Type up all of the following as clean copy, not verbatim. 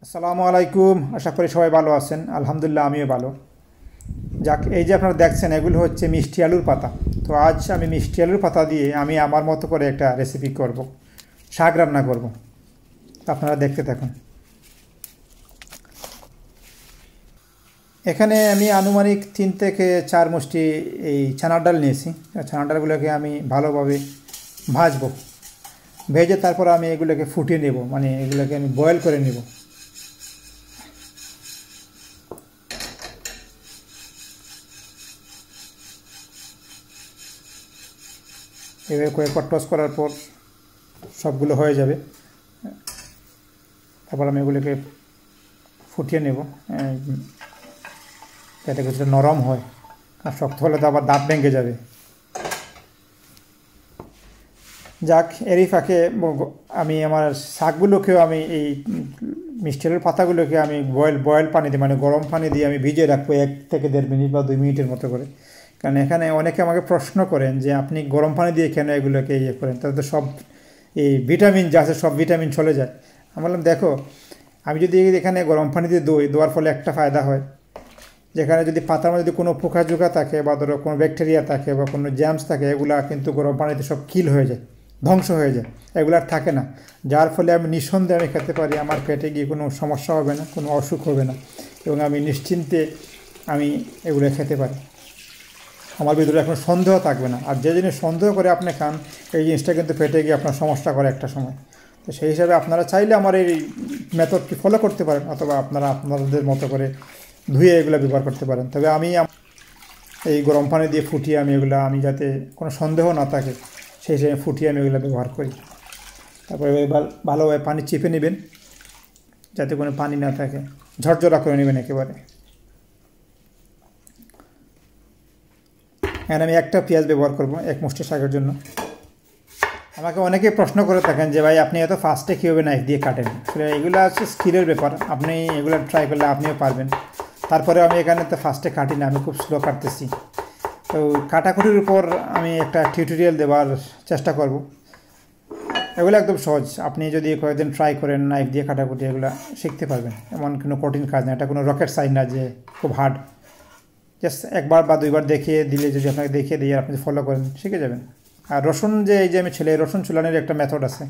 আসসালামু আলাইকুম। আশা করি সবাই ভালো আছেন। আলহামদুলিল্লাহ আমিও ভালো। যাক, এই যে আপনারা দেখছেন এগুলো হচ্ছে মিষ্টি আলুর পাতা। তো আজ আমি মিষ্টি আলুর পাতা দিয়ে আমি আমার মতো করে একটা রেসিপি করব, শাক রান্না করব। আপনারা দেখতে থাকুন। এখানে আমি আনুমানিক 3 থেকে 4 মুষ্টি এই চানার ডাল নিয়েছি। চানার ডালগুলোকে আমি ভালোভাবে ভাজবো। ভেজে তারপর আমি এগুলোকে ফুটিয়ে নেব, মানে এগুলোকে আমি বয়েল করে নেব। এভাবে কয়েকবার টস করার পর সবগুলো হয়ে যাবে। তারপর আমি এগুলোকে ফুটিয়ে নেব যাতে কিছুটা নরম হয়, আর শক্ত হলে তো আবার দাঁত ভেঙে যাবে। যাক, এরই ফাঁকে আমি আমার শাকগুলোকেও আমি এই মিষ্টি আলুর পাতাগুলোকে আমি বয়েল পানি দিয়ে, মানে গরম পানি দিয়ে আমি ভিজিয়ে রাখবো 1 থেকে 1.5 মিনিট বা 2 মিনিটের মতো করে। কারণ এখানে অনেকে আমাকে প্রশ্ন করেন যে আপনি গরম পানি দিয়ে কেন এগুলোকে ইয়ে করেন, তাতে তো সব এই ভিটামিন যা আছে সব ভিটামিন চলে যায়। আমি বললাম দেখো, আমি যদি এখানে গরম পানি দিয়ে দেওয়ার ফলে একটা ফায়দা হয়, যেখানে যদি পাতার মধ্যে যদি কোনো পোকাজোকা থাকে বা ধরো কোনো ব্যাকটেরিয়া থাকে বা কোনো জ্যামস থাকে, এগুলা কিন্তু গরম পানিতে সব কিল হয়ে যায়, ধ্বংস হয়ে যায়, এগুলো আর থাকে না। যার ফলে আমি নিঃসন্দেহে আমি খেতে পারি, আমার পেটে গিয়ে কোনো সমস্যা হবে না, কোনো অসুখ হবে না, এবং আমি নিশ্চিন্তে আমি এগুলো খেতে পারি। আমার ভিতরে এখন সন্দেহ থাকবে না। আর যে জিনিস সন্দেহ করে আপনি খান, এই জিনিসটা কিন্তু পেটে গিয়ে আপনার সমস্যা করে একটা সময়। তো সেই হিসাবে আপনারা চাইলে আমার এই মেথডটি ফলো করতে পারেন, অথবা আপনারা আপনাদের মতো করে ধুয়ে এগুলো ব্যবহার করতে পারেন। তবে আমি এই গরম পানি দিয়ে ফুটিয়ে আমি যাতে কোনো সন্দেহ না থাকে সেই হিসেবে ফুটিয়ে আমি এগুলো ব্যবহার করি। তারপরে ভালোভাবে পানি চেপে নেবেন যাতে কোনো পানি না থাকে, ঝরঝরা করে নেবেন একেবারে। এখানে আমি একটা পেঁয়াজ ব্যবহার করব 1 মুষ্টি শাকের জন্য। আমাকে অনেকে প্রশ্ন করে থাকেন যে ভাই আপনি এত ফাস্টে কীভাবে নাইফ দিয়ে কাটেন। আসলে এগুলো হচ্ছে স্কিলের ব্যাপার, আপনি এগুলো ট্রাই করলে আপনিও পারবেন। তারপরে আমি এখানে তো ফাস্টে কাটি না, আমি খুব স্লো কাটতেছি। তো কাটাকুটির উপর আমি একটা টিউটোরিয়াল দেওয়ার চেষ্টা করব। এগুলো একদম সহজ, আপনি যদি কয়েকদিন ট্রাই করেন নাইফ দিয়ে কাটাকুটি, এগুলো শিখতে পারবেন। এমন কোনো কঠিন কাজ না, এটা কোনো রকেট সায়েন্স না যে খুব হার্ড। জাস্ট 1 বা 2 বার দেখিয়ে দিলে, যদি আপনাকে দেখিয়ে দিয়ে আপনি ফলো করেন, শিখে যাবেন। আর রসুন যে এই যে আমি রসুন চুলানোর একটা মেথড আছে।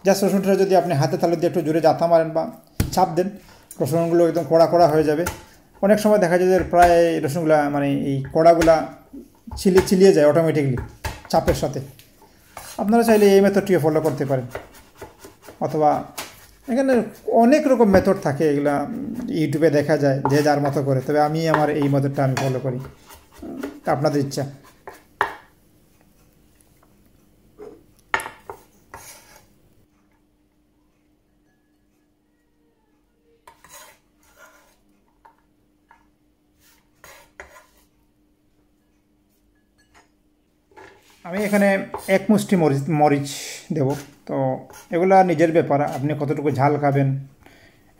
জাস্ট রসুনটা যদি আপনি হাতে তালু দিয়ে একটু জোরে জাতা মারেন বা চাপ দেন, রসুনগুলো একদম কড়া কড়া হয়ে যাবে। অনেক সময় দেখা যায় যে প্রায় রসুনগুলা, মানে এই কড়াগুলা চিলিয়ে যায় অটোমেটিকলি চাপের সাথে। আপনারা চাইলে এই মেথডটিও ফলো করতে পারেন, অথবা এখানে অনেক রকম মেথড থাকে, এগুলা ইউটিউবে দেখা যায় যে যার মতো করে। তবে আমি আমার এই মেথডটা আমি ফলো করি, আপনাদের ইচ্ছা। আমি এখানে 1 মুষ্টি মরিচ দেব। তো এগুলা নিজের ব্যাপার, আপনি কতটুকু ঝাল খাবেন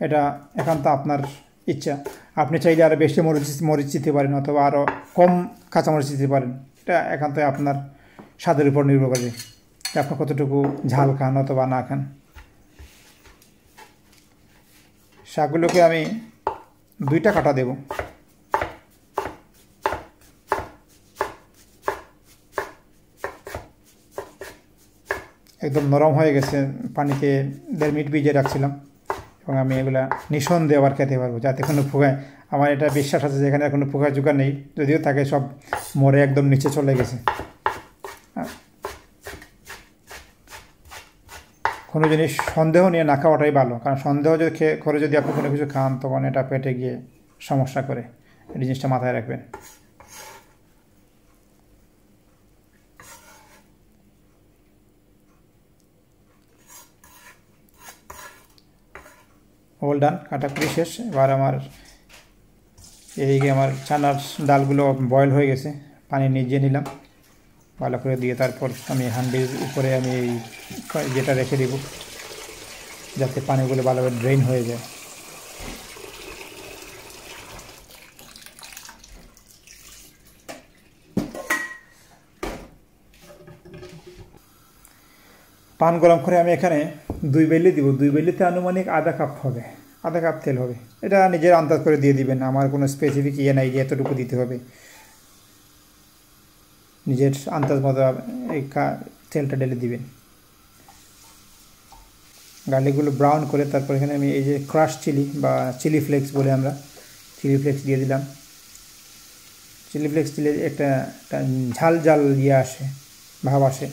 এটা একান্ত আপনার ইচ্ছা। আপনি চাইলে আরও বেশি মরিচ দিতে পারেন, অথবা আরও কম কাঁচামরিচ দিতে পারেন। এটা একান্তই আপনার স্বাদের উপর নির্ভর করে যে আপনি কতটুকু ঝাল খান অথবা না খান। শাকগুলোকে আমি 2টা কাটা দেব। একদম নরম হয়ে গেছে, পানিতে 1.5 মিনিট ভিজিয়ে রাখছিলাম, এবং আমি এগুলা নিঃসন্দেহে আবার খেতে পারবো, যাতে কোনো পোকা, আমার এটা বিশ্বাস আছে যে এখানে কোনো পোকা জোকা নেই, যদিও থাকে সব মরে একদম নিচে চলে গেছে। কোনো জিনিস সন্দেহ নিয়ে না খাওয়াটাই ভালো, কারণ সন্দেহ যদি করে যদি আপনি কোনো কিছু খান, তখন এটা পেটে গিয়ে সমস্যা করে। এই জিনিসটা মাথায় রাখবেন। অল ডান, কাটাকুটি শেষ। এবার এদিকে আমার চানার ডালগুলো বয়েল হয়ে গেছে, পানি নিজিয়ে নিলাম ভালো করে দিয়ে। তারপর আমি হাঁডির উপরে আমি যেটা রেখে দেব, যাতে পানিগুলো ভালোভাবে ড্রেন হয়ে যায়। পান গরম করে আমি এখানে 2 বেলি দিব। 2 বেলিতে আনুমানিক ½ কাপ হবে। আধা কাপ তেল হবে। এটা নিজের আন্দাজ করে দিয়ে দিবেন, আমার কোনো স্পেসিফিক ইয়ে নাই যে এতটুকু দিতে হবে, নিজের আন্দাজ মতো এই তেলটা ঢেলে দিবেন। গার্লিকগুলো ব্রাউন করে তারপর এখানে আমি এই যে ক্রাশ চিলি বা চিলি ফ্লেক্স বলে আমরা, চিলি ফ্লেক্স দিয়ে দিলাম। চিলি ফ্লেক্স দিলে একটা ঝাল ঝাল ইয়ে আসে, ভাব আসে।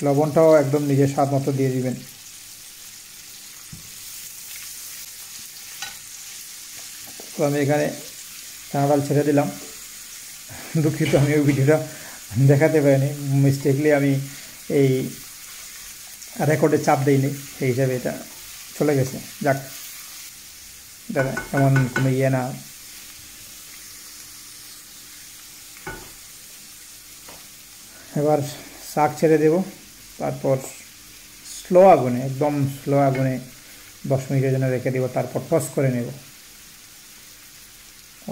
লবণটাও একদম নিজের স্বাদ মতো দিয়ে দিবেন। তো আমি এখানে চানা ডাল ছেড়ে দিলাম। দুঃখিত, আমি ওই ভিডিওটা দেখাতে পারিনি, মিস্টেকলি আমি এই রেকর্ডে চাপ দিইনি, সেই হিসাবে এটা চলে গেছে। যাক, এটা এমন কোনো ইয়ে না। এবার শাক ছেড়ে দেব, তারপর স্লো আগুনে, একদম স্লো আগুনে 10 মিনিটের জন্য রেখে দেবো, তারপর টস করে নেব।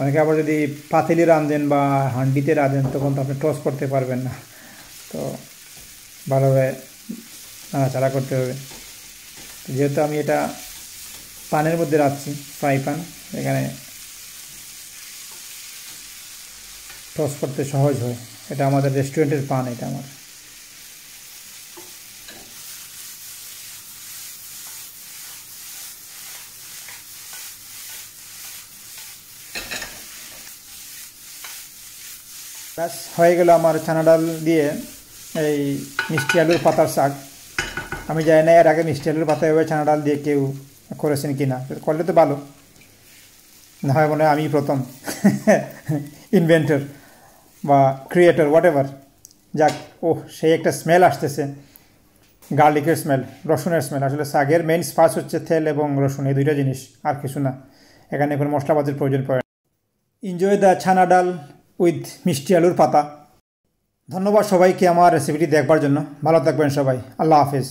অনেকে আবার যদি পাতিলে রাঁধেন বা হাঁডিতে রাঁধেন তখন তো আপনি টস করতে পারবেন না, তো ভালোভাবে নাড়াচাড়া করতে হবে। যেহেতু আমি এটা পানের মধ্যে রাখছি, ফ্রাই প্যান, এখানে টস করতে সহজ হয়। এটা আমাদের রেস্টুরেন্টের পান, এটা আমার। ব্যাস হয়ে গেল আমার চানা ডাল দিয়ে এই মিষ্টি আলুর পাতার শাক। আমি জানি না এর আগে মিষ্টি আলুর পাতা এভাবে চানা ডাল দিয়ে কেউ করেছেন কি না, করলে তো ভালো, না হয় মনে হয় আমি প্রথম ইনভেন্টর বা ক্রিয়েটর, হোয়াট এভার। যাক, ও সেই একটা স্মেল আসতেছে, গার্লিকের স্মেল, রসুনের স্মেল। আসলে শাকের মেইন স্পাইস হচ্ছে তেল এবং রসুন, এই দুইটা জিনিস, আর কিছু না। এখানে কোনো মশলাপাতির প্রয়োজন পড়ে না। এনজয় দ্য ছানা ডাল উইথ মিষ্টি আলুর পাতা। ধন্যবাদ সবাইকে আমার রেসিপিটি দেখবার জন্য। ভালো থাকবেন সবাই। আল্লাহ হাফেজ।